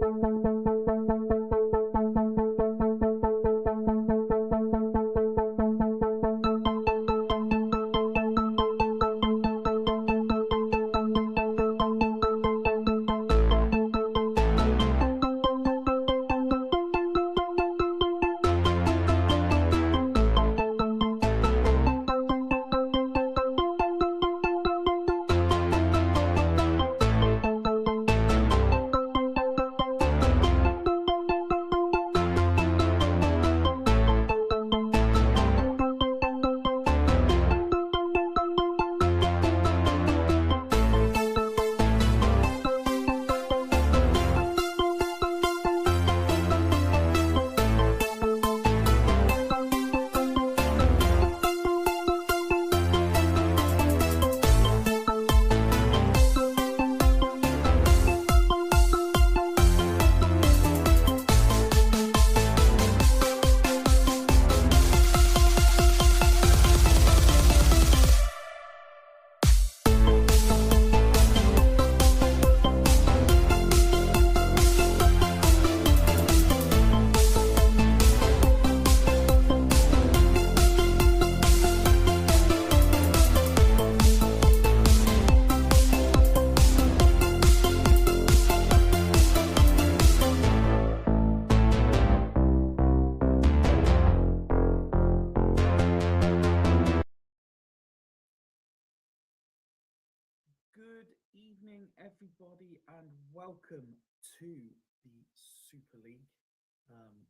Good evening, everybody, and welcome to the Super League.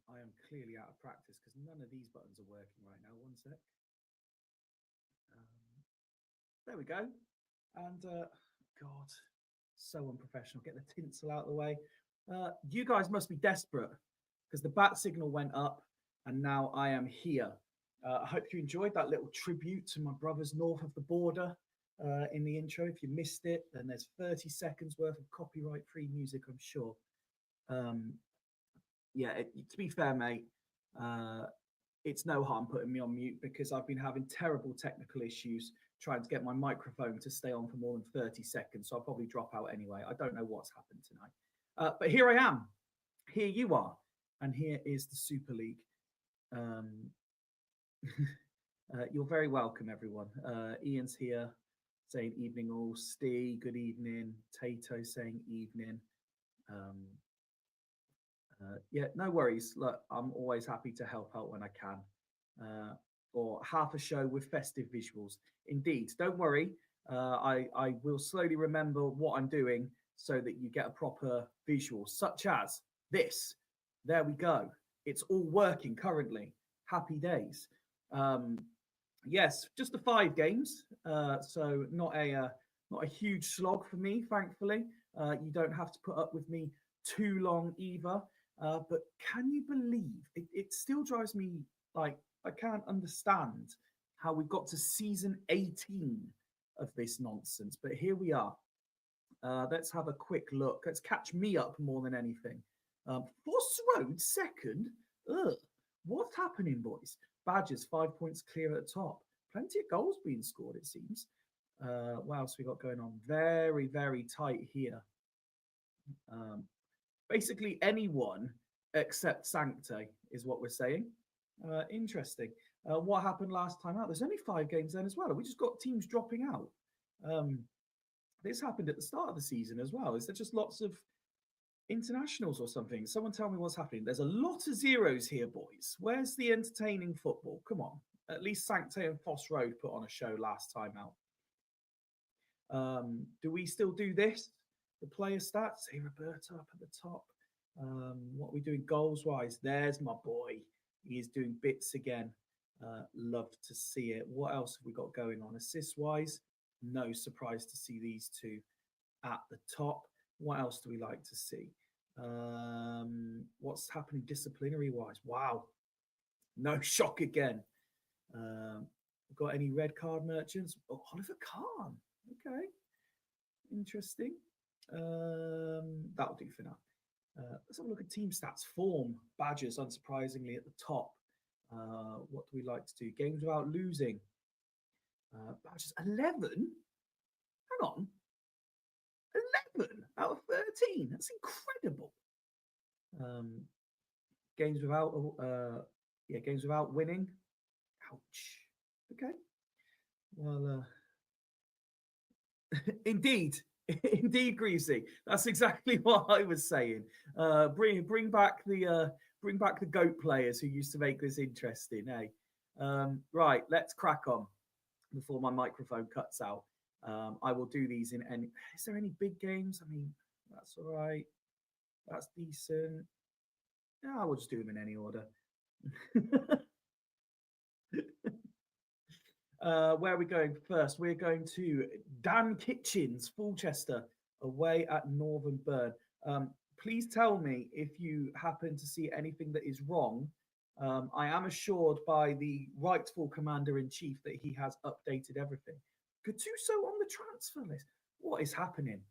I am clearly out of practice because none of these buttons are working right now. One sec. There we go. And God, so unprofessional. Get the tinsel out of the way. You guys must be desperate because the bat signal went up and now I am here. I hope you enjoyed that little tribute to my brothers north of the border. In the intro. If you missed it, then there's 30 seconds worth of copyright-free music, I'm sure. To be fair, mate, it's no harm putting me on mute because I've been having terrible technical issues trying to get my microphone to stay on for more than 30 seconds, so I'll probably drop out anyway. I don't know what's happened tonight. But here I am. Here you are. And here is the Super League. You're very welcome, everyone. Ian's here, saying evening all. Steve, good evening. Tato saying evening. Yeah, no worries. Look, I'm always happy to help out when I can. Or half a show with festive visuals. Indeed, don't worry. I will slowly remember what I'm doing so that you get a proper visual, such as this. There we go. It's all working currently. Happy days. Yes, just the 5 games, so not a huge slog for me, thankfully. You don't have to put up with me too long either. But can you believe it still drives me like I can't understand how we got to season 18 of this nonsense. But here we are. Let's have a quick look. Let's catch me up more than anything. Foss Road second. Ugh, what's happening, boys? Badgers 5 points clear at the top. Plenty of goals being scored, it seems. What else we got going on? Very, very tight here. Basically anyone except Sancte is what we're saying. Interesting. What happened last time out? There's only 5 games then as well. We just got teams dropping out. This happened at the start of the season as well. Is there just lots of internationals or something? Someone tell me what's happening. There's a lot of zeros here, boys. Where's the entertaining football? Come on. At least Sancte and Foss Road put on a show last time out. Do we still do this? The player stats. Hey, Roberto up at the top. What are we doing goals-wise? There's my boy. He is doing bits again. Love to see it. What else have we got going on? Assist-wise, no surprise to see these two at the top. What else do we like to see? What's happening disciplinary-wise? Wow. No shock again. Got any red card merchants? Oh, Oliver Kahn. Okay. Interesting. That'll do for now. Let's have a look at team stats. Form. Badgers, unsurprisingly, at the top. What do we like to do? Games without losing. Badgers 11? Hang on. 11 out of 13. That's incredible. Um, games without, games without winning. Ouch. Okay. Well, indeed, indeed, Greasy. That's exactly what I was saying. Bring back the goat players who used to make this interesting. Hey, right, let's crack on before my microphone cuts out. I will do these in any. Is there any big games? I mean, that's all right. That's decent. Yeah, I will just do them in any order. Where are we going first? We're going to Dan Kitchens, Fulchester, away at Northern Burn. Please tell me if you happen to see anything that is wrong. I am assured by the rightful commander in chief that he has updated everything. Gattuso on the transfer list. What is happening?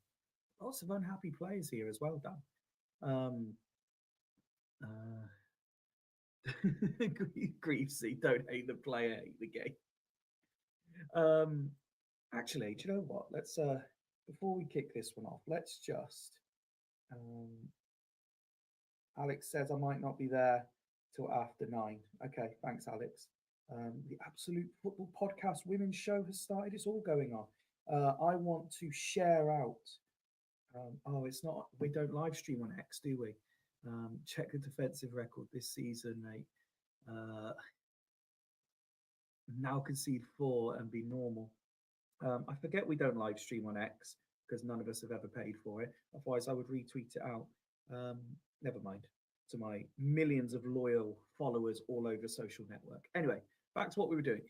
Lots of unhappy players here as well, Dan. Griefsy, don't hate the player, hate the game. Actually, do you know what? Let's before we kick this one off, let's just Alex says I might not be there till after 9. Okay, thanks, Alex. The Absolute Football Podcast Women's Show has started. It's all going on. I want to share out. It's not. We don't live stream on X, do we? Check the defensive record this season, mate. Now concede 4 and be normal. I forget we don't live stream on X because none of us have ever paid for it. Otherwise, I would retweet it out. Never mind. To my millions of loyal followers all over social network. Anyway, back to what we were doing.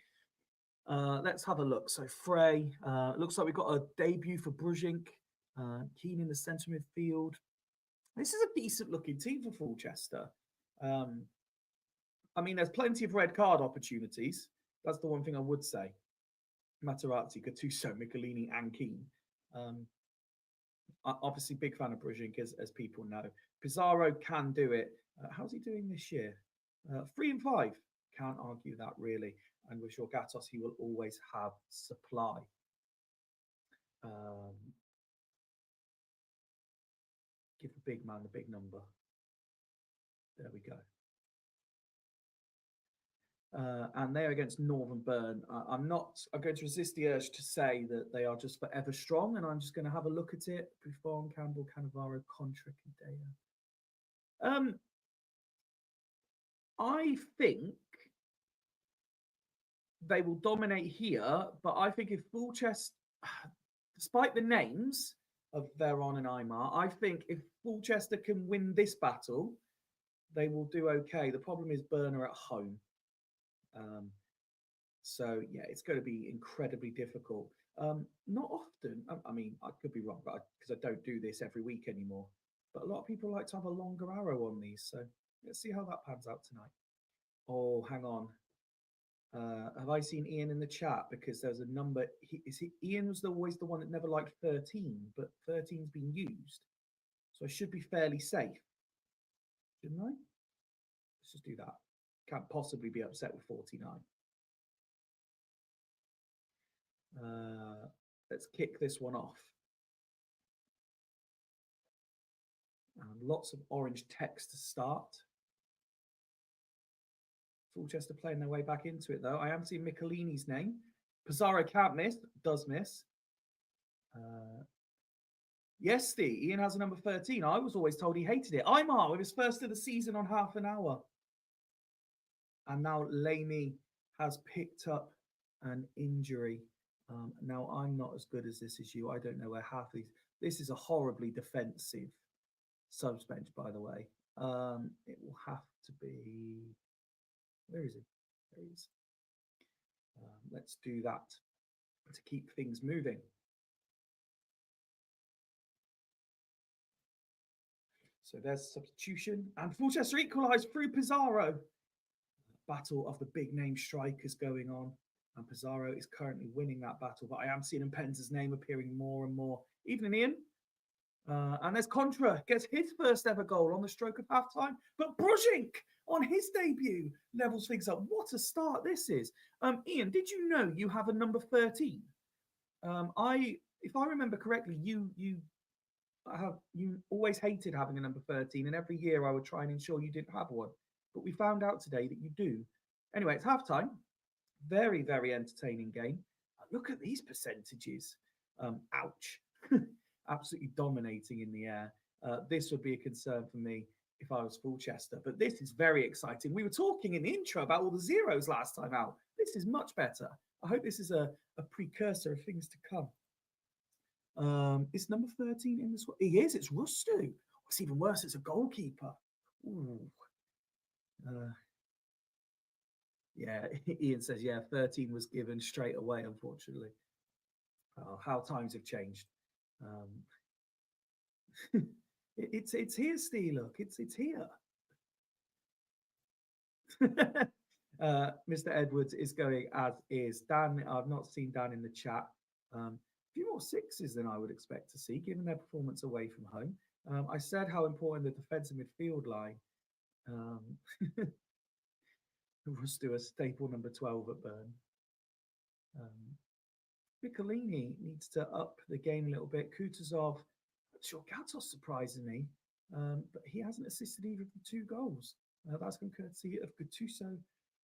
Let's have a look. So Frey, looks like we've got a debut for Bruzink. Keane in the centre midfield. This is a decent looking team for Fulchester. I mean, there's plenty of red card opportunities. That's the one thing I would say. Materazzi, Gattuso, Michelini, and Keane. Obviously, big fan of Bruzink, as people know. Pizarro can do it. How's he doing this year? 3 and 5. Can't argue that, really. And with Gatos, he will always have supply. Give the big man the big number. There we go. And they're against Northern Burn. I'm going to resist the urge to say that they are just forever strong, and I'm just going to have a look at it. Buffon, Campbell, Cannavaro, Contra, Cadea. I think they will dominate here, but I think if Fulchester, despite the names of Veron and Aymar, I think if Fulchester can win this battle, they will do okay. The problem is Burner at home. So yeah, it's going to be incredibly difficult. Not often. I mean, I could be wrong, but because I don't do this every week anymore. But a lot of people like to have a longer arrow on these. So let's see how that pans out tonight. Oh, hang on. Have I seen Ian in the chat? Because there's a number. Ian was always the one that never liked 13, but 13's been used, so I should be fairly safe, shouldn't I? Let's just do that. Can't possibly be upset with 49. Let's kick this one off. Lots of orange text to start. Fulchester playing their way back into it, though. I am seeing Michelini's name. Pizarro can't miss, does miss. Yes, Steve, Ian has a number 13. I was always told he hated it. Aymar with his first of the season on half an hour. And now Lamy has picked up an injury. Now, I'm not as good as this as you. I don't know where half of these... This is a horribly defensive subs bench, by the way. It will have to be... Where is it? There he is. Let's do that to keep things moving. So there's substitution. And Fulchester equalised through Pizarro. Battle of the big name strikers going on. And Pizarro is currently winning that battle. But I am seeing Mpenza's name appearing more and more. Evening, Ian. And there's Contra. Gets his first ever goal on the stroke of half-time. But Bruzink on his debut levels things up. What a start this is. Ian, did you know you have a number 13? If I remember correctly, you You always hated having a number 13, and every year I would try and ensure you didn't have one. But we found out today that you do. Anyway, it's half time. Very, very entertaining game. Look at these percentages. Ouch. Absolutely dominating in the air. This would be a concern for me if I was Fulchester, but this is very exciting. We were talking in the intro about all the zeros last time out. This is much better. I hope this is a precursor of things to come. Is number 13 in this one? He is. It's Rustu. What's even worse, it's a goalkeeper. Ooh. Yeah, Ian says, yeah, 13 was given straight away, unfortunately. Oh, how times have changed. It's here, Steve. Look, it's here. Mr. Edwards is going as is. Dan, I've not seen Dan in the chat. A few more sixes than I would expect to see, given their performance away from home. I said how important the defensive midfield line. Was do a staple number 12 at Bern. Michelini needs to up the game a little bit. Kutuzov, sure, Gatos surprises me, but he hasn't assisted either of the 2 goals. That's from courtesy of Gattuso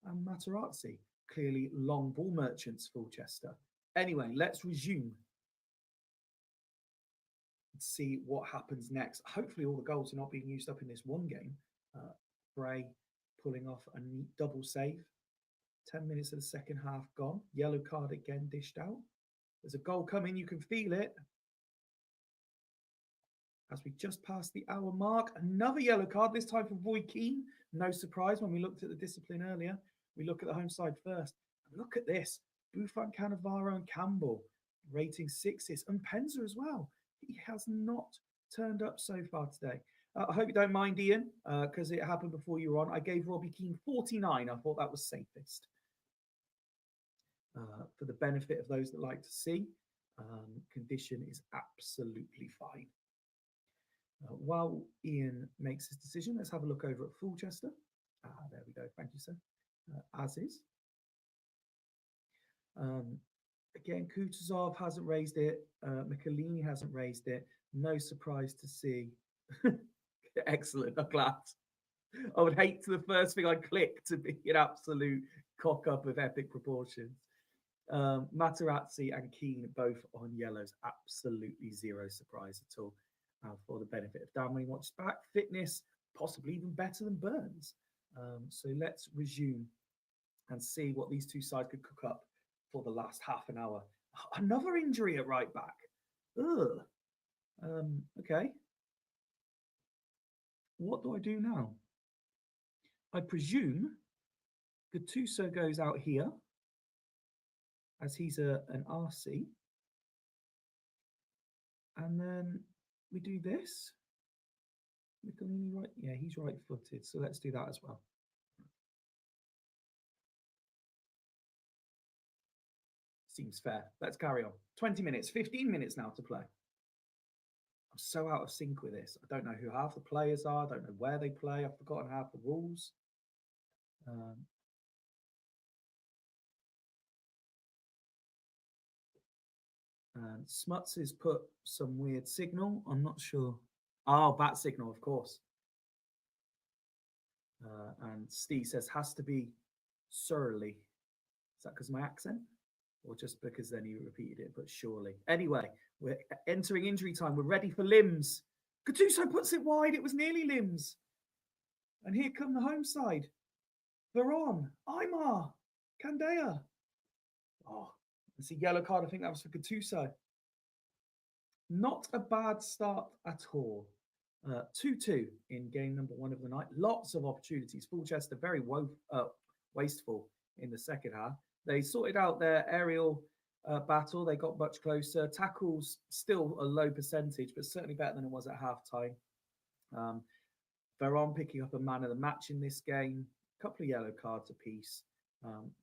and Materazzi. Clearly long ball merchants, Fulchester. Anyway, let's resume. Let's see what happens next. Hopefully all the goals are not being used up in this one game. Bray pulling off a neat double save. 10 minutes of the second half gone. Yellow card again dished out. There's a goal coming. You can feel it. As we just passed the hour mark, another yellow card, this time for Roy Keane. No surprise when we looked at the discipline earlier. We look at the home side first. And look at this. Buffon, Cannavaro and Campbell rating 6s. And Penza as well. He has not turned up so far today. I hope you don't mind, Ian, because it happened before you were on. I gave Robbie Keane 49. I thought that was safest. For the benefit of those that like to see, condition is absolutely fine. While Ian makes his decision, let's have a look over at Fulchester. There we go. Thank you, sir. As is. Again, Kutuzov hasn't raised it. Michelini hasn't raised it. No surprise to see. Excellent. I'm glad. I would hate to the first thing I click to be an absolute cock up of epic proportions. Materazzi and Keane both on yellows. Absolutely zero surprise at all. For the benefit of Dan when he watches back. Fitness, possibly even better than Burns. So let's resume and see what these 2 sides could cook up for the last half an hour. Another injury at right back. Ugh. Okay. What do I do now? I presume Gattuso goes out here, as he's an RC. And then we do this. Michelini right? Yeah, he's right-footed, so let's do that as well. Seems fair. Let's carry on. 20 minutes, 15 minutes now to play. I'm so out of sync with this. I don't know who half the players are. I don't know where they play. I've forgotten half the rules. And Smuts has put some weird signal. I'm not sure. Oh, bat signal, of course. And Steve says, has to be surly. Is that because of my accent? Or just because then he repeated it, but surely. Anyway, we're entering injury time. We're ready for limbs. Gattuso puts it wide. It was nearly limbs. And here come the home side. Veron, Aymar, Candea. Oh, it's a yellow card. I think that was for Gattuso. Not a bad start at all. 2-2 in game number 1 of the night. Lots of opportunities. Fulchester very wasteful in the second half. They sorted out their aerial battle. They got much closer. Tackles still a low percentage, but certainly better than it was at half-time. Veron picking up a man of the match in this game. A couple of yellow cards apiece.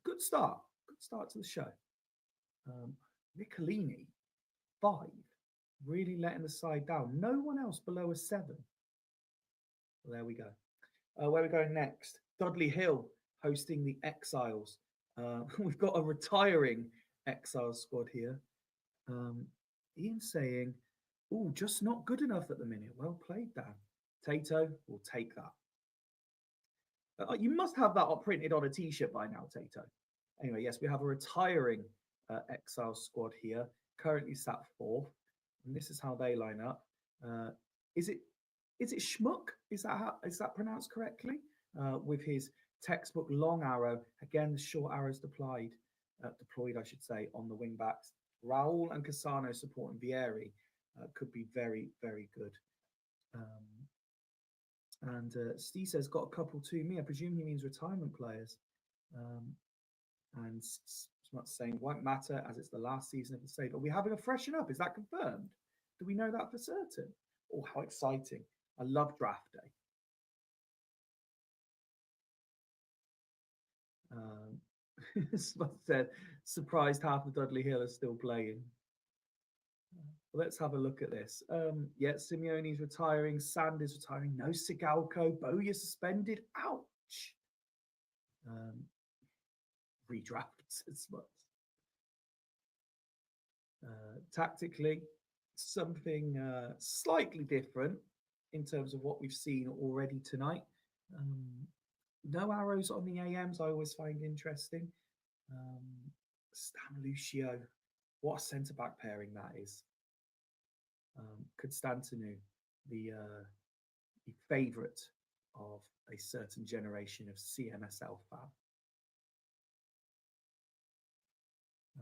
Good start. Good start to the show. Michelini, 5. Really letting the side down. No one else below a 7. Well, there we go. Where are we going next? Dudley Hill hosting the Exiles. We've got a retiring Exiles squad here. Ian saying Oh, just not good enough at the minute. Well played, Dan. Tato will take that. You must have that printed on a t-shirt by now, Tato. Anyway, yes, we have a retiring Exile squad here, currently sat fourth, and this is how they line up. Is it Schmuck? Is that pronounced correctly? With his textbook long arrow, again the short arrows deployed, I should say, on the wing backs. Raul and Cassano supporting Vieri could be very, very good. And Steve says, got a couple to me. I presume he means retirement players. And Smut's saying, won't matter as it's the last season of the save. Are we having a freshen up? Is that confirmed? Do we know that for certain? Oh, how exciting. I love draft day. Smut said, surprised half of Dudley Hill are still playing. Let's have a look at this. Yeah, Simeone's retiring. Sand is retiring. No Sigalko. Bowyer suspended. Ouch. Redraft, says Smuts. Tactically, something slightly different in terms of what we've seen already tonight. No arrows on the AMs, I always find interesting. Stan Lucio, what a centre-back pairing that is. Constantinu, the favourite of a certain generation of Cmsl fan.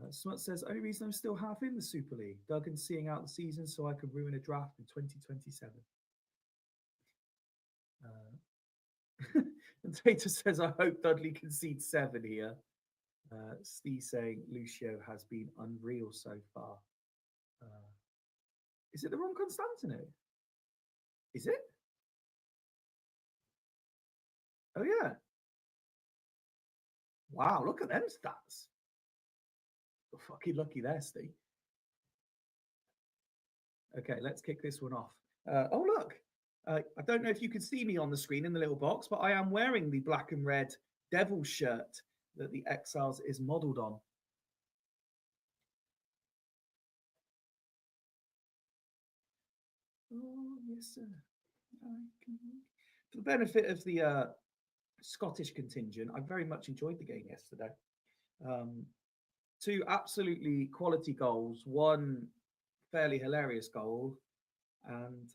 Smut says, only reason I'm still half in the Super League. Duggan seeing out the season so I could ruin a draft in 2027. And Tater says, I hope Dudley concedes 7 here. Steve saying Lucio has been unreal so far. Is it the wrong Constantinu? Is it? Oh, yeah. Wow, look at them stats. You're fucking lucky there, Steve. Okay, let's kick this one off. Oh, look. I don't know if you can see me on the screen in the little box, but I am wearing the black and red devil shirt that the Exiles is modelled on. Oh, yes, sir. For the benefit of the Scottish contingent, I very much enjoyed the game yesterday. 2 absolutely quality goals, 1 fairly hilarious goal, and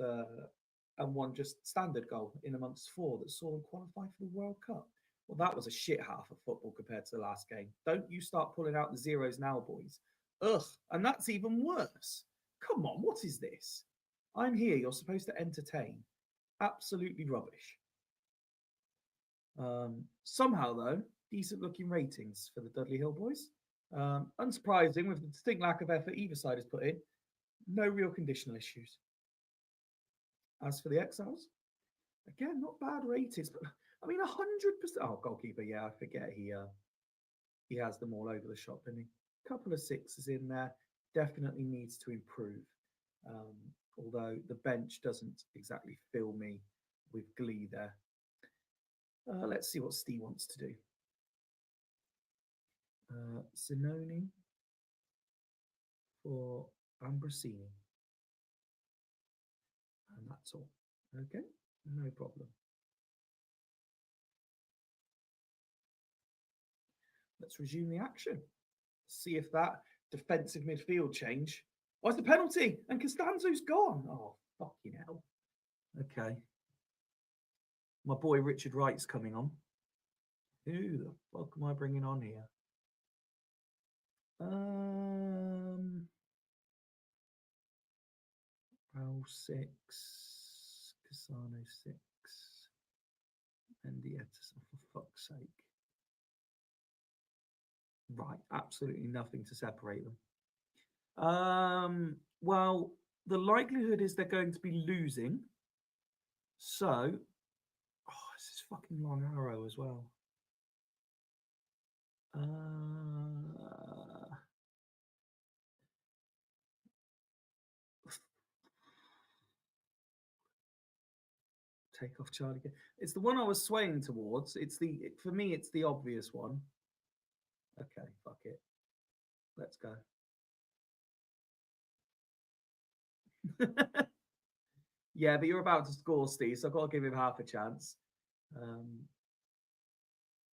1 just standard goal in amongst 4 that saw them qualify for the World Cup. Well, that was a shit half of football compared to the last game. Don't you start pulling out the zeros now, boys. Ugh, and that's even worse. Come on, what is this? I'm here, you're supposed to entertain. Absolutely rubbish. Somehow, though, decent looking ratings for the Dudley Hill boys. Unsurprising with the distinct lack of effort either side has put in. No real conditional issues. As for the Exiles, again, not bad ratings, but I mean, 100%. Oh, goalkeeper, yeah, I forget he has them all over the shop, doesn't he? Couple of 6s in there. Definitely needs to improve. Although the bench doesn't exactly fill me with glee there. Let's see what Steve wants to do. Zinoni for Ambrosini. And that's all. Okay, no problem. Let's resume the action. See if that defensive midfield change. Oh, it's a penalty, and Costanzo's gone. Oh, fucking hell. Okay. My boy Richard Wright's coming on. Who the fuck am I bringing on here? Raul 6, Cassano 6, and the Edison, for fuck's sake. Right, absolutely nothing to separate them. Well, the likelihood is they're going to be losing. So, this is fucking long arrow as well. Take off Charlie. It's the one I was swaying towards. For me, it's the obvious one. Okay, fuck it. Let's go. Yeah, but you're about to score, Steve, so I've got to give him half a chance.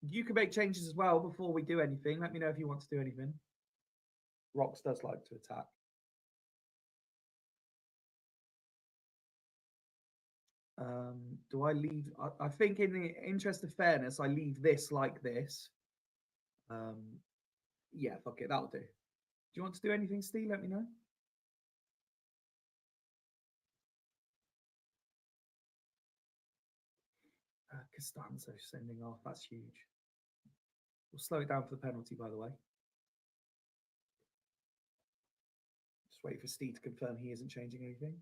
You can make changes as well before we do anything. Let me know if you want to do anything. Rox does like to attack. Do I leave? I think in the interest of fairness, I leave this like this. Yeah, fuck it, that'll do. Do you want to do anything, Steve? Let me know. Costanzo sending off. That's huge. We'll slow it down for the penalty, by the way. Just wait for Steve to confirm he isn't changing anything.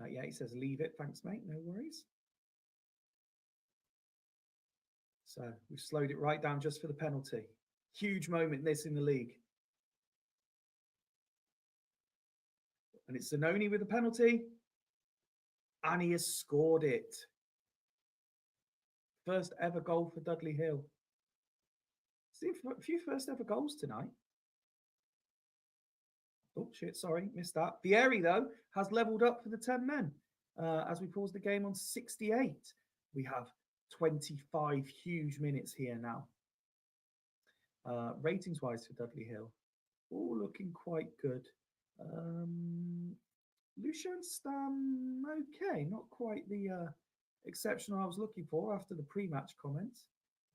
Yeah, he says leave it. Thanks, mate. No worries. So we've slowed it right down just for the penalty. Huge moment this in the league. And it's Zanoni with the penalty. And he has scored it. First ever goal for Dudley Hill. See a few first ever goals tonight. Oh, shit, sorry, missed that. Fyfie, though, has levelled up for the 10 men. As we pause the game on 68. We have 25 huge minutes here now. Ratings-wise for Dudley Hill, all looking quite good. Lucio and Stam, okay, not quite the exceptional I was looking for after the pre-match comments.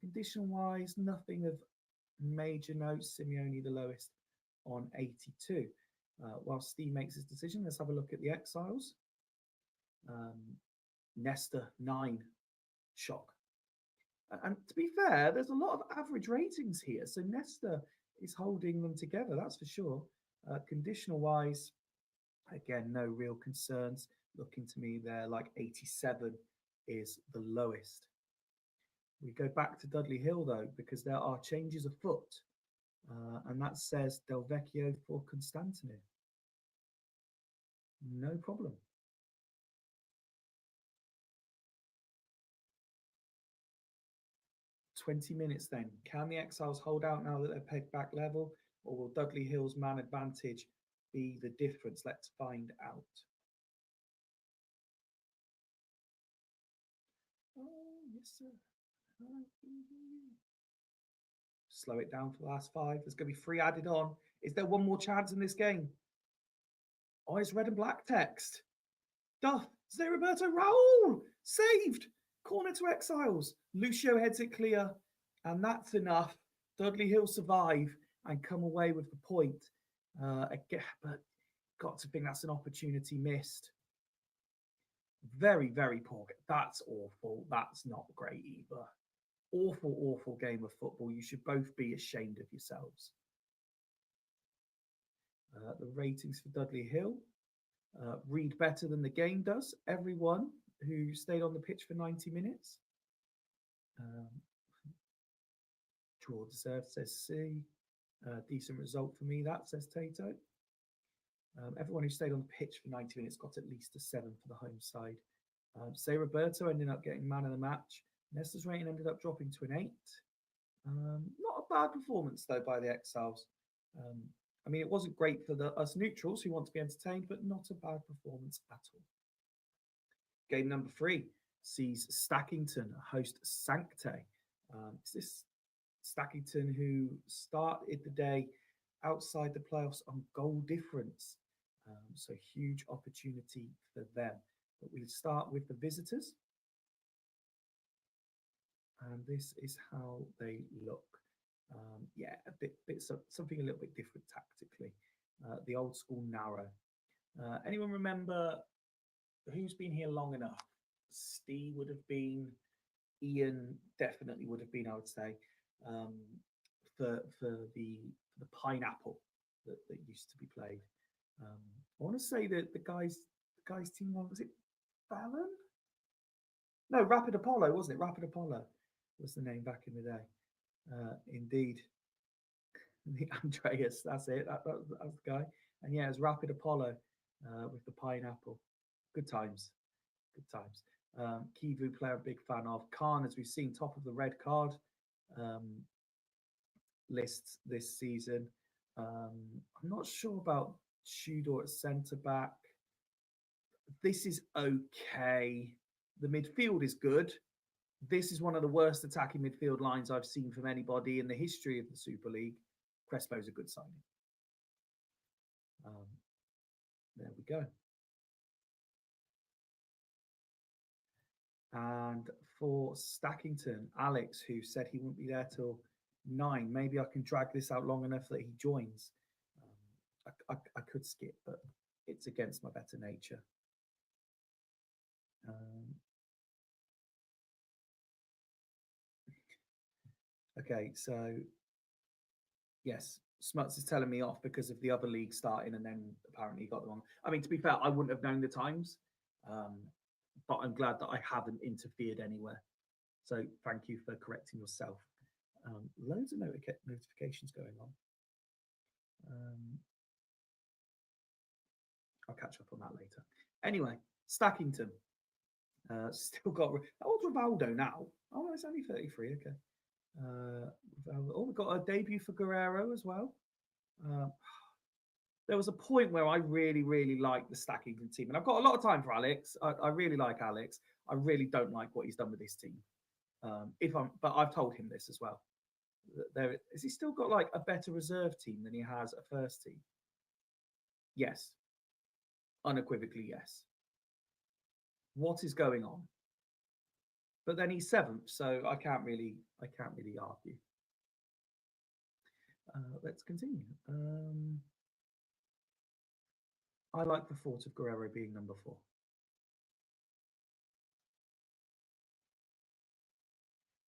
Condition-wise, nothing of major note. Simeone the lowest on 82. While Steve makes his decision, let's have a look at the exiles. Nesta 9, shock. And to be fair, there's a lot of average ratings here, so Nesta is holding them together, that's for sure. Conditional-wise, again, no real concerns. Looking to me there, like 87 is the lowest. We go back to Dudley Hill, though, because there are changes afoot. And that says Del Vecchio for Constantino. No problem. "20 minutes then. Can the Exiles hold out now that they're pegged back level, or will Dudley Hill's man advantage be the difference? Let's find out." Oh, yes, sir. Slow it down for the last 5. There's going to be 3 added on. Is there one more chance in this game? Oh, it's red and black text. Duff, Zé Roberto, Raul, saved. Corner to Exiles. Lucio heads it clear, and that's enough. Dudley Hill survive and come away with the point. Again, but got to think that's an opportunity missed. Very, very poor. That's awful. That's not great either. Awful, awful game of football. You should both be ashamed of yourselves. The ratings for Dudley Hill read better than the game does. Everyone who stayed on the pitch for 90 minutes. Draw deserved, says C. Decent result for me, that, says Tato. Everyone who stayed on the pitch for 90 minutes got at least a 7 for the home side. Zé Roberto ended up getting man of the match. Nesta's rating ended up dropping to an 8. Not a bad performance, though, by the Exiles. I mean, it wasn't great for us neutrals who want to be entertained, but not a bad performance at all. Game number 3 sees Stackington host Sancte. It's this Stackington who started the day outside the playoffs on goal difference. So huge opportunity for them. But we'll start with the visitors. And this is how they look. Yeah, something a little bit different tactically. The old school narrow. Anyone remember who's been here long enough? Steve would have been. Ian definitely would have been, I would say, for the pineapple that used to be played. I want to say that the guys team one, was it Fallon? No, Rapid Apollo, wasn't it? Rapid Apollo was the name back in the day. Indeed. The Andreas, that's it. That's the guy. And yeah, it was Rapid Apollo with the pineapple. Good times. Good times. Kivu player, big fan of. Khan, as we've seen, top of the red card lists this season. I'm not sure about Tudor at centre back. This is okay. The midfield is good. This is one of the worst attacking midfield lines I've seen from anybody in the history of the Super League. Crespo's a good signing. There we go. And for Stackington, Alex, who said he wouldn't be there till 9, maybe I can drag this out long enough that he joins. I could skip, but it's against my better nature. Okay, so yes, Smuts is telling me off because of the other league starting, and then apparently he got them on. I mean, to be fair, I wouldn't have known the times, but I'm glad that I haven't interfered anywhere. So thank you for correcting yourself. Loads of notifications going on. I'll catch up on that later. Anyway, Stackington. Still got... How old's Rivaldo now? Oh, it's only 33, okay. We've got a debut for Guerrero as well. There was a point where I really, really liked the Stackington team. And I've got a lot of time for Alex. I really like Alex. I really don't like what he's done with this team. But I've told him this as well. Has he still got like a better reserve team than he has a first team? Yes. Unequivocally, yes. What is going on? But then he's 7th, so I can't really argue. Let's continue. I like the thought of Guerrero being number 4.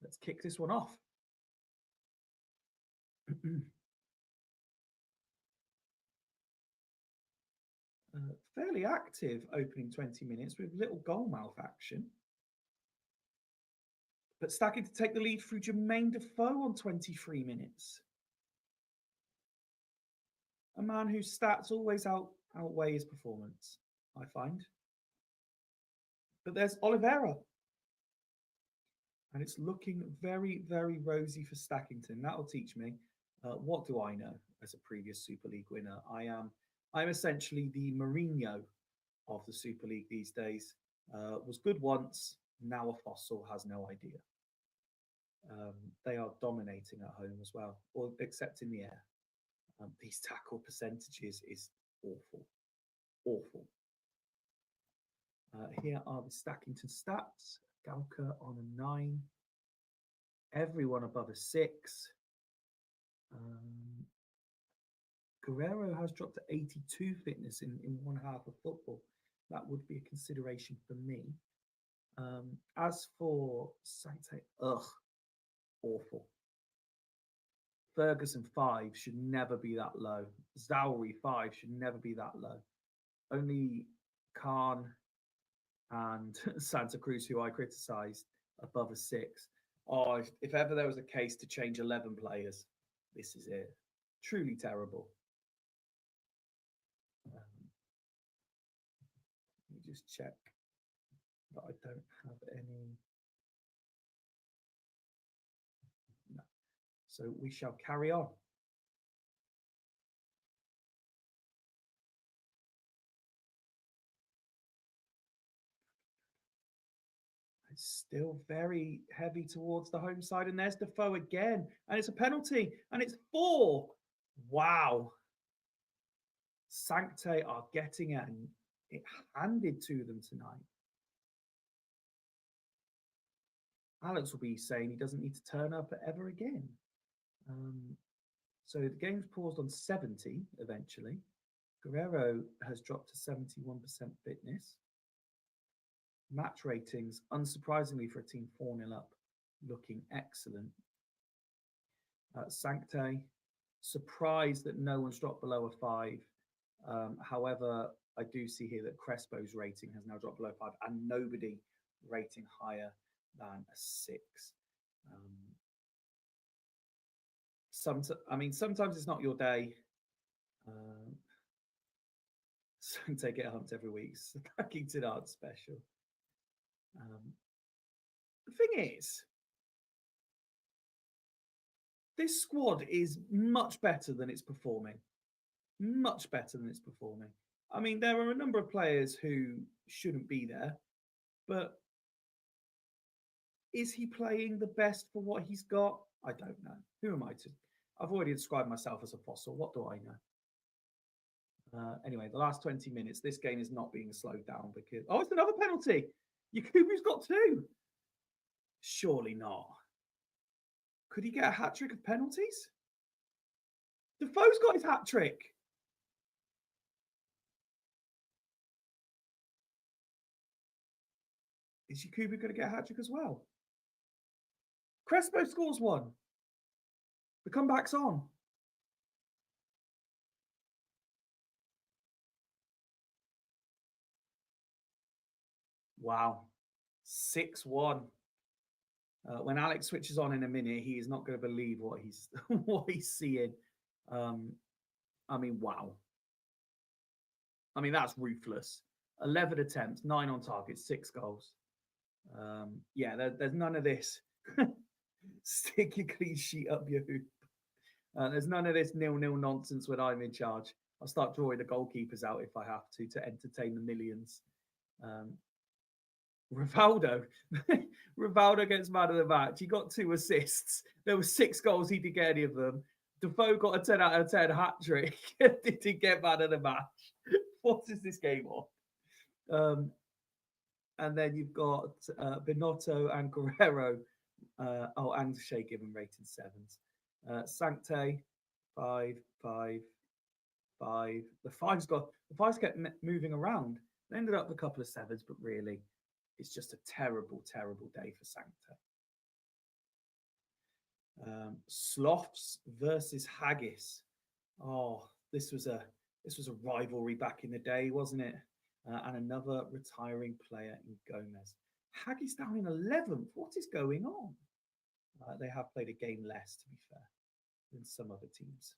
Let's kick this one off. Fairly active opening 20 minutes with little goal mouth action. But Stacking to take the lead through Jermaine Defoe on 23 minutes. A man whose stats always outweigh his performance, I find. But there's Oliveira. And it's looking very, very rosy for Stackington. That'll teach me. What do I know as a previous Super League winner? I'm essentially the Mourinho of the Super League these days. Was good once, now a fossil, has no idea. They are dominating at home as well, or except in the air. These tackle percentages is awful. Awful. Here are the Stackington stats. Galka on a 9. Everyone above a 6. Guerrero has dropped to 82 fitness in one half of football. That would be a consideration for me. As for Sancte, awful. Ferguson 5 should never be that low. Zauri 5 should never be that low. Only Khan and Santa Cruz, who I criticised, above a 6. Oh, if ever there was a case to change 11 players, this is it. Truly terrible. Let me just check that I don't have any. No. So we shall carry on. It's still very heavy towards the home side, and there's Defoe again, and it's a penalty, and it's 4. Wow. Sancte are getting it handed to them tonight. Alex will be saying he doesn't need to turn up ever again. So the game's paused on 70 eventually. Guerrero has dropped to 71% fitness. Match ratings, unsurprisingly for a team 4-0 up, looking excellent. Sancte, surprised that no one's dropped below a 5. However, I do see here that Crespo's rating has now dropped below 5 and nobody rating higher than a 6. Sometimes it's not your day. Sancte get humped every week. Stackington aren't special. The thing is, this squad is much better than it's performing. Much better than it's performing. I mean, there are a number of players who shouldn't be there, but is he playing the best for what he's got? I don't know. Who am I to? I've already described myself as a fossil. What do I know? Anyway, the last 20 minutes, this game is not being slowed down because it's another penalty. Yakubu's got two. Surely not. Could he get a hat trick of penalties? Defoe's got his hat trick. Is Yakubu going to get a hat trick as well? Crespo scores one. The comeback's on. Wow. 6-1. When Alex switches on in a minute, he is not going to believe what he's what he's seeing. I mean, wow. I mean, that's ruthless. 11 attempts, 9 on target, 6 goals. Yeah, there's none of this. Stick your clean sheet up your hoop. There's none of this 0-0 nonsense when I'm in charge. I'll start drawing the goalkeepers out if I have to entertain the millions. Rivaldo. Rivaldo gets man of the match. He got 2 assists. There were 6 goals. He didn't get any of them. Defoe got a 10 out of 10 hat trick. Didn't get man of the match. What is this game on? And then you've got Binotto and Guerrero. And Shea Given rated 7s. Sancte, 5, 5, 5. The fives kept moving around. They ended up with a couple of 7s, but really, it's just a terrible, terrible day for Sancte. Sloths versus Haggis. Oh, this was a rivalry back in the day, wasn't it? And another retiring player in Gomez. Haggis down in 11th. What is going on? They have played a game less, to be fair, than some other teams.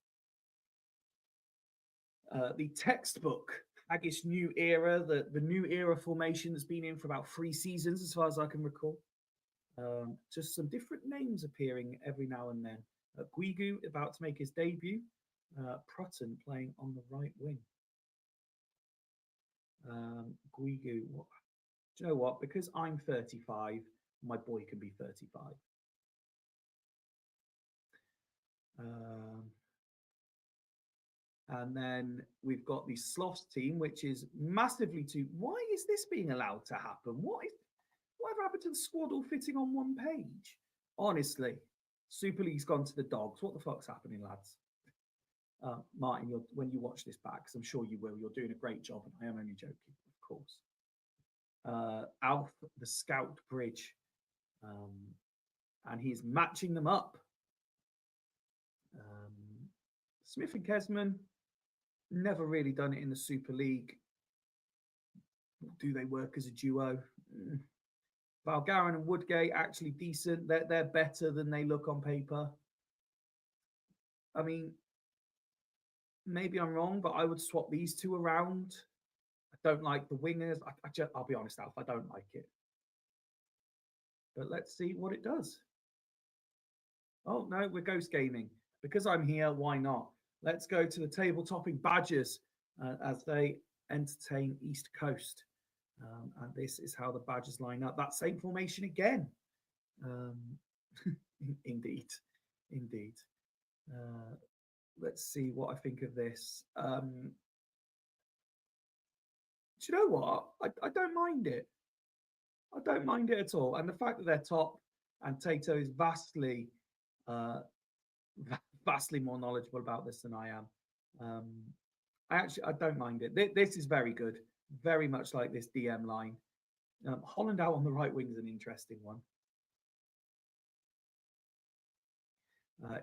The textbook Haggis new era, the new era formation that's been in for about 3 seasons, as far as I can recall. Just some different names appearing every now and then. Guigu about to make his debut. Prutton playing on the right wing. Guigu, do you know what? Because I'm 35, my boy can be 35. And then we've got the Sloths team, which is massively too. Why is this being allowed to happen? Whatever happened to the squad all fitting on one page? Honestly, Super League's gone to the dogs. What the fuck's happening, lads? Martin, when you watch this back, because I'm sure you will, you're doing a great job, and I am only joking, of course. Alf, the Scout Bridge, and he's matching them up. Smith and Kesman, never really done it in the Super League. Do they work as a duo? Valgarin and Woodgate, actually decent. They're better than they look on paper. I mean, maybe I'm wrong, but I would swap these two around. I don't like the wingers. I'll be honest, Alf, I don't like it. But let's see what it does. Oh, no, we're ghost gaming. Because I'm here, why not? Let's go to the table-topping Badgers as they entertain East Coast. And this is how the Badgers line up. That same formation again. Indeed. Let's see what I think of this. Do you know what? I don't mind it. I don't mind it at all. And the fact that they're top and Tato is vastly more knowledgeable about this than I am. I don't mind it. This is very good. Very much like this DM line. Holland out on the right wing is an interesting one.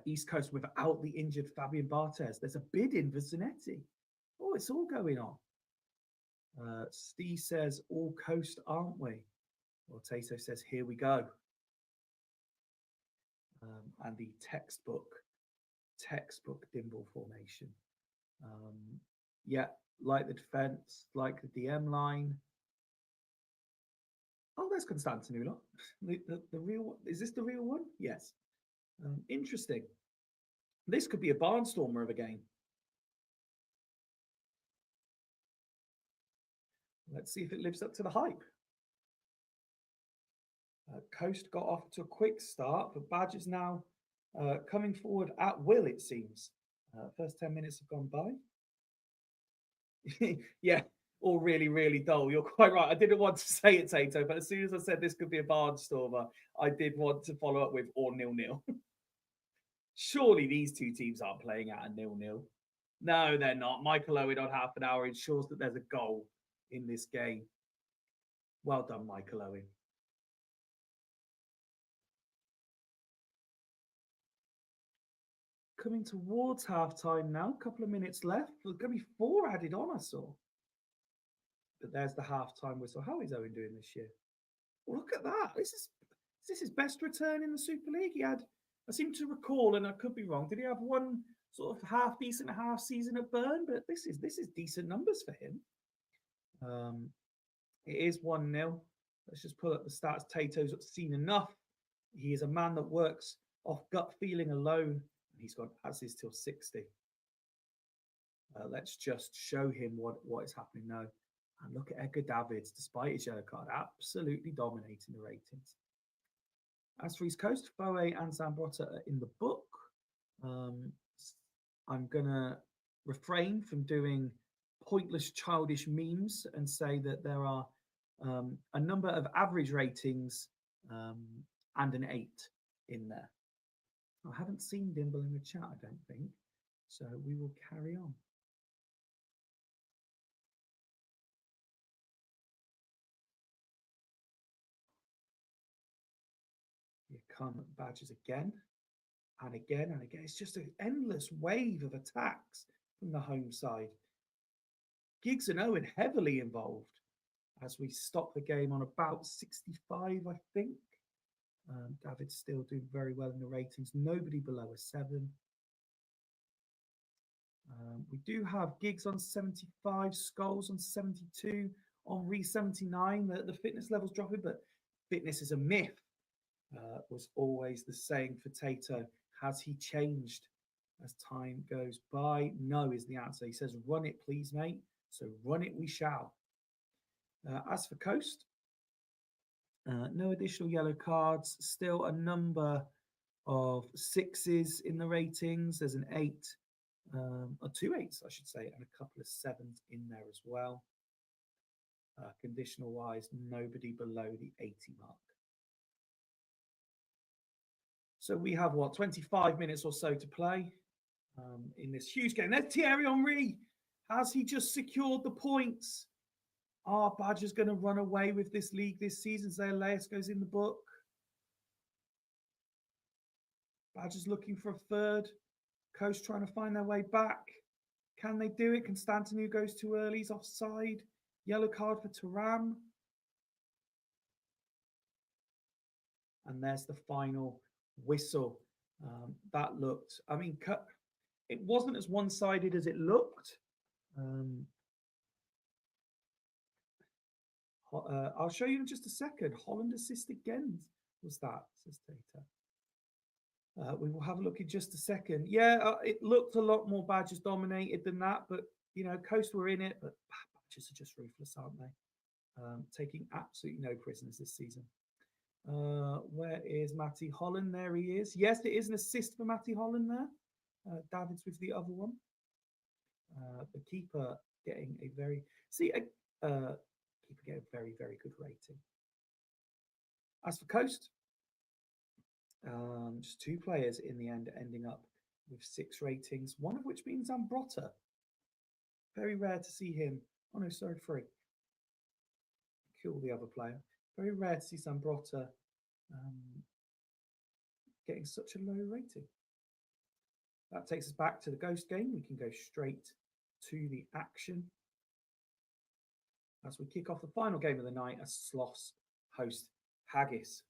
East Coast without the injured Fabian Barthez. There's a bid in for Zanetti. Oh, it's all going on. Steve says, all coast, aren't we? Well, Tato says, here we go. And the textbook Dimble formation. Yeah, like the defense, like the DM line. Oh, there's Constantinula. The real one. Is this the real one? Yes. Interesting. This could be a barnstormer of a game. Let's see if it lives up to the hype. Coast got off to a quick start, but Badge is now coming forward at will, it seems. First 10 minutes have gone by. Yeah, all really, really dull. You're quite right. I didn't want to say it, Tato, but as soon as I said this could be a barnstormer, I did want to follow up with or 0-0. Surely these two teams aren't playing at a 0-0. No, they're not. Michael Owen on half an hour ensures that there's a goal in this game. Well done, Michael Owen. Coming towards half-time now. A couple of minutes left. There's going to be 4 added on, I saw. But there's the half-time whistle. How is Owen doing this year? Well, look at that. This is his best return in the Super League. He had, I seem to recall, and I could be wrong, did he have one sort of half decent half season at Bern? But this is decent numbers for him. It is 1-0. Let's just pull up the stats. Tato's seen enough. He is a man that works off gut feeling alone. He's got as is till 60. Let's just show him what is happening now. And look at Edgar Davids, despite his yellow card, absolutely dominating the ratings. As for East Coast, Fyfie and Zambrotta are in the book. I'm going to refrain from doing pointless, childish memes and say that there are a number of average ratings and an 8 in there. I haven't seen Dimble in the chat, I don't think. So we will carry on. Here come Badgers again and again and again. It's just an endless wave of attacks from the home side. Giggs and Owen heavily involved as we stop the game on about 65, I think. David's still doing very well in the ratings. Nobody below a 7. We do have Giggs on 75, Scholes on 72, Henri 79. The fitness level's dropping, but fitness is a myth. Was always the saying for Tato. Has he changed as time goes by? No is the answer. He says, run it, please, mate. So run it we shall. As for Coast, no additional yellow cards. Still a number of 6s in the ratings. There's an 8, or 2 8s, I should say, and a couple of 7s in there as well. Conditional wise, nobody below the 80 mark. So we have, 25 minutes or so to play in this huge game. There's Thierry Henry. Has he just secured the points? Are Badgers going to run away with this league this season? Zayaleus goes in the book. Badgers looking for a third. Coast trying to find their way back. Can they do it? Constantinu goes too early. He's offside. Yellow card for Thuram. And there's the final whistle. That looked, I mean, it wasn't as one-sided as it looked. I'll show you in just a second. Holland assist again was that, says Tata. We will have a look in just a second. Yeah, it looked a lot more Badgers dominated than that, but, you know, Coast were in it, but Badgers are just ruthless, aren't they? Taking absolutely no prisoners this season. Where is Matty Holland? There he is. Yes, it is an assist for Matty Holland there. Davids with the other one. The keeper getting a very very, very good rating. As for Coast, just 2 players in the end ending up with 6 ratings, one of which being Zambrotta. Very rare to see him. Oh no, sorry, 3. Kill the other player. Very rare to see Zambrotta getting such a low rating. That takes us back to the Ghost game. We can go straight to the action as we kick off the final game of the night as Sloss host Haggis.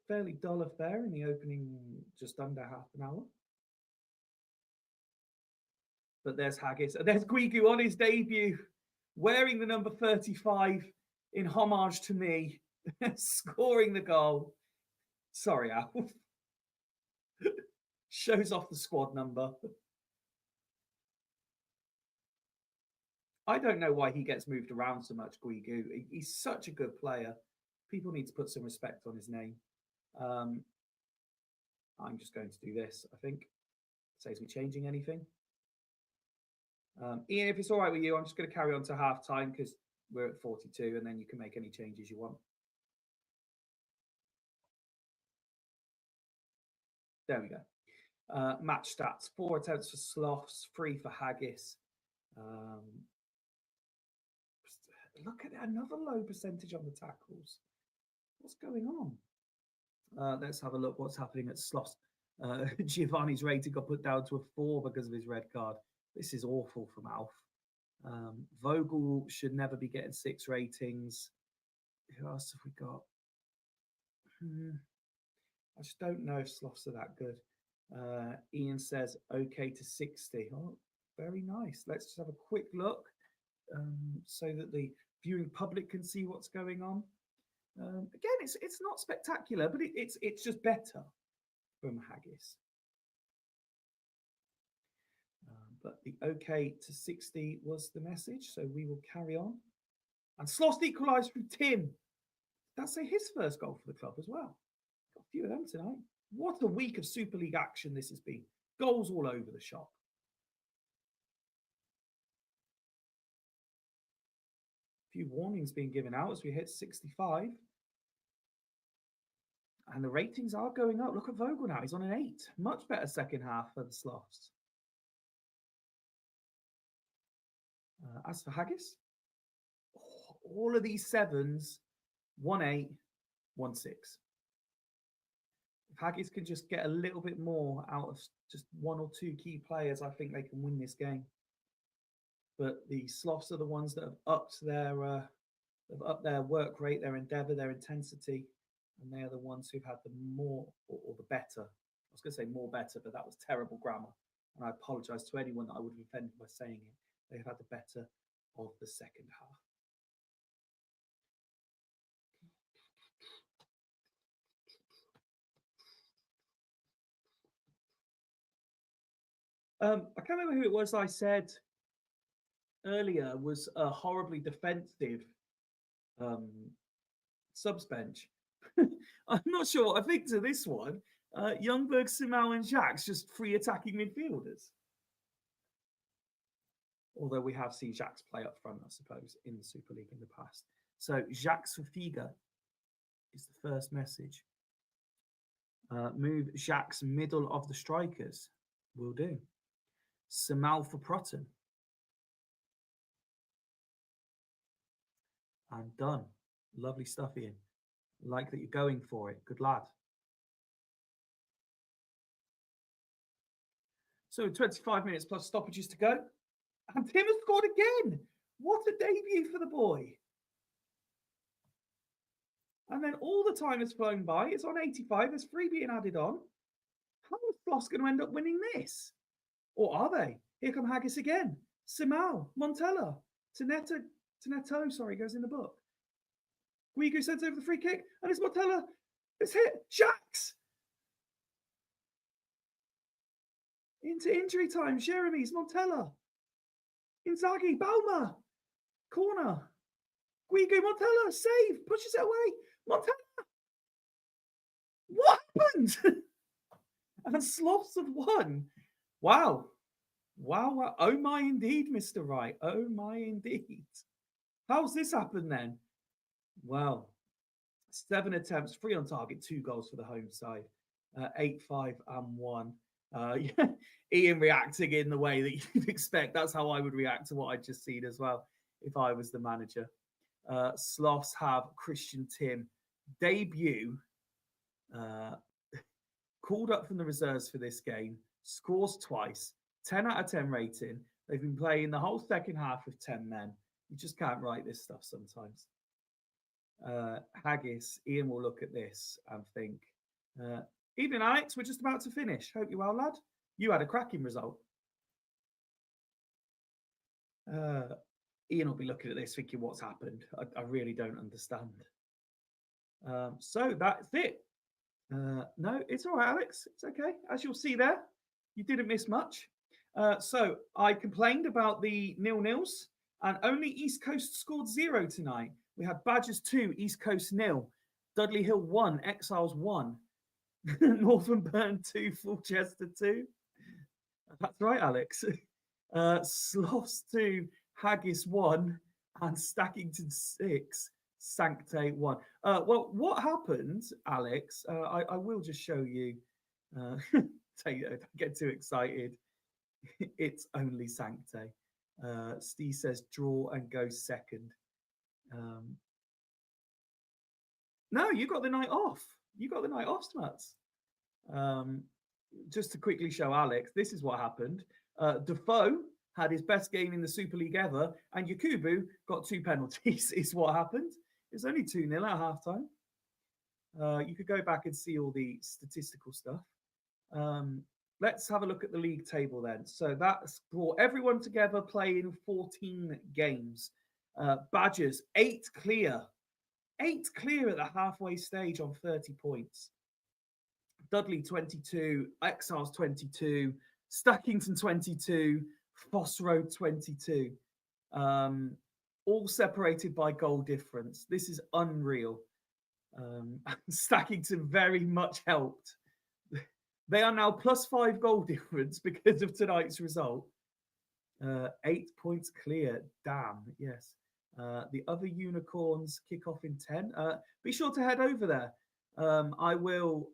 Fairly dull affair in the opening, just under half an hour. But there's Haggis. And there's Guigu on his debut, wearing the number 35 in homage to me, scoring the goal. Sorry, Alf. Shows off the squad number. I don't know why he gets moved around so much, Guigu. He's such a good player. People need to put some respect on his name. I'm just going to do this, I think. Saves me changing anything. Ian, if it's all right with you, I'm just going to carry on to half time because we're at 42 and then you can make any changes you want. There we go. Match stats: 4 attempts for Sloths, 3 for Haggis. Look at another low percentage on the tackles. What's going on? Let's have a look what's happening at Sloths. Giovanni's rating got put down to a 4 because of his red card. This is awful from Alf. Vogel should never be getting 6 ratings. Who else have we got? I just don't know if Sloths are that good. Ian says okay to 60. Oh, very nice. Let's just have a quick look so that the viewing public can see what's going on. Again, it's not spectacular, but it's just better from Haggis. But the okay to 60 was the message, so we will carry on. And Sloss equalised from Tim. That's his first goal for the club as well. Got a few of them tonight. What a week of Super League action this has been. Goals all over the shop. A few warnings being given out as we hit 65. And the ratings are going up. Look at Vogel now. He's on an 8. Much better second half for the Sloths. As for Haggis, all of these 7s, 1-8, 1-6. If Haggis can just get a little bit more out of just 1 or 2 key players, I think they can win this game. But the Sloths are the ones that have upped their work rate, their endeavour, their intensity, and they are the ones who've had the more or the better. I was going to say more better, but that was terrible grammar, and I apologise to anyone that I would have offended by saying it. They have had the better of the second half. I can't remember who it was I said earlier was a horribly defensive subs bench. I'm not sure what I think to this one. Youngberg, Cmsl and Jacques just free attacking midfielders. Although we have seen Jacques play up front, I suppose, in the Super League in the past. So Jacques Fyfie is the first message. Move Jacques middle of the strikers. Will do. Cmsl for Proton. And done. Lovely stuff, Ian. Like that you're going for it. Good lad. So 25 minutes plus stoppages to go. And Tim has scored again. What a debut for the boy. And then all the time has flown by. It's on 85. There's 3 being added on. How is Floss going to end up winning this? Or are they? Here come Haggis again. Cmsl, Montella, Teneto, sorry, goes in the book. Guigu sends over the free kick, and it's Montella. It's hit. Jacques! Into injury time. Jeremy's Montella. Inzaghi, Balmer. Corner. Guigu, Montella. Save. Pushes it away. Montella. What happened? And Sloths have won. Wow. Wow. Oh my indeed, Mr. Wright. Oh my indeed. How's this happened then? Well, 7 attempts, 3 on target, 2 goals for the home side. 8-5 and 1. Ian reacting in the way that you'd expect. That's how I would react to what I'd just seen as well if I was the manager. Sloths have Christian Tim debut, called up from the reserves for this game, scores twice, 10 out of 10 rating. They've been playing the whole second half with 10 men. You just can't write this stuff sometimes. Haggis, Ian will look at this and think, evening, Alex, we're just about to finish. Hope you're well, lad. You had a cracking result. Ian will be looking at this thinking, what's happened? I really don't understand. So that's it. No, it's all right, Alex. It's okay. As you'll see there, you didn't miss much. So I complained about the nil-nils, and only East Coast scored 0 tonight. We had Badgers 2, East Coast 0, Dudley Hill 1, Exiles 1, Northern 2, Fulchester 2. That's right, Alex. Sloss 2, Haggis 1, and Stackington 6, Sancte 1. Well, what happened, Alex? I will just show you. Don't get too excited. It's only Sancte. Steve says draw and go second. No, you got the night off. You got the night off, Smuts. Just to quickly show Alex, this is what happened. Defoe had his best game in the Super League ever, and Yakubu got 2 penalties, is what happened. It's only 2-0 at halftime. You could go back and see all the statistical stuff. Let's have a look at the league table then. So that's brought everyone together playing 14 games. Badgers, 8 clear. 8 clear at the halfway stage on 30 points. Dudley 22, Exiles 22, Stackington 22, Foss Road 22. All separated by goal difference. This is unreal. Stackington very much helped. They are now +5 goal difference because of tonight's result. 8 points clear. Damn, yes. The other unicorns kick off in 10. Be sure to head over there. I will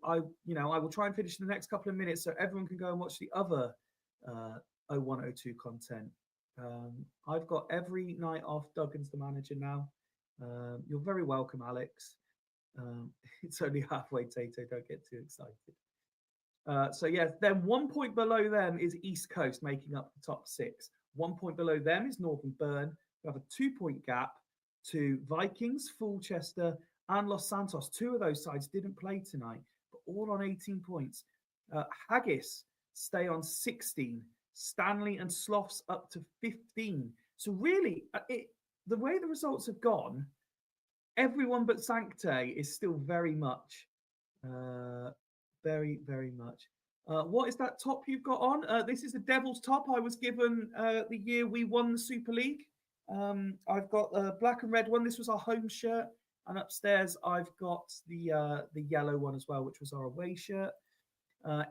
try and finish in the next couple of minutes so everyone can go and watch the other 0102 content. I've got every night off. Duggan's the manager now. You're very welcome, Alex. It's only halfway, Tato. Don't get too excited. So yeah, then 1 point below them is East Coast, making up the top 6. 1 point below them is Northern Burn. We have a 2-point gap to Vikings, Fulchester, and Los Santos. 2 of those sides didn't play tonight, but all on 18 points. Haggis stay on 16. Stanley and Sloths up to 15. So really, the way the results have gone, everyone but Sancte is still very much, very, very much. What is that top you've got on? This is the Devil's top I was given the year we won the Super League. I've got a black and red one. This was our home shirt. And upstairs, I've got the yellow one as well, which was our away shirt.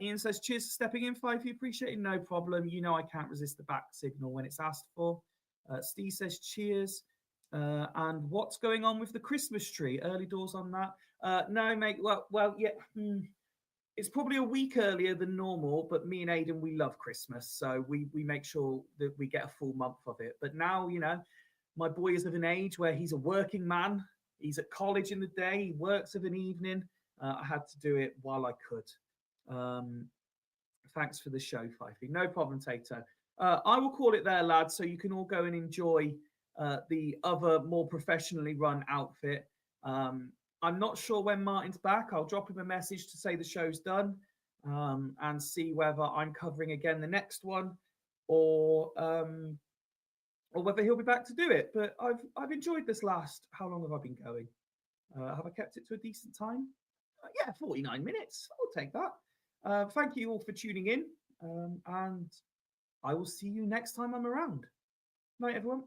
Ian says, cheers for stepping in, Fyfie. Appreciate it. No problem. You know I can't resist the back signal when it's asked for. Steve says, cheers. And what's going on with the Christmas tree? Early doors on that? No, mate. Well, yeah. It's probably a week earlier than normal, but me and Aidan, we love Christmas. So we make sure that we get a full month of it. But now, my boy is of an age where he's a working man. He's at college in the day. He works of an evening. I had to do it while I could. Thanks for the show, Fyfie. No problem, Tato. I will call it there, lads, so you can all go and enjoy the other more professionally run outfit. I'm not sure when Martin's back. I'll drop him a message to say the show's done and see whether I'm covering again the next one or whether he'll be back to do it. But I've enjoyed this last. How long have I been going? Have I kept it to a decent time? Yeah, 49 minutes. I'll take that. Thank you all for tuning in, and I will see you next time I'm around. Night, everyone.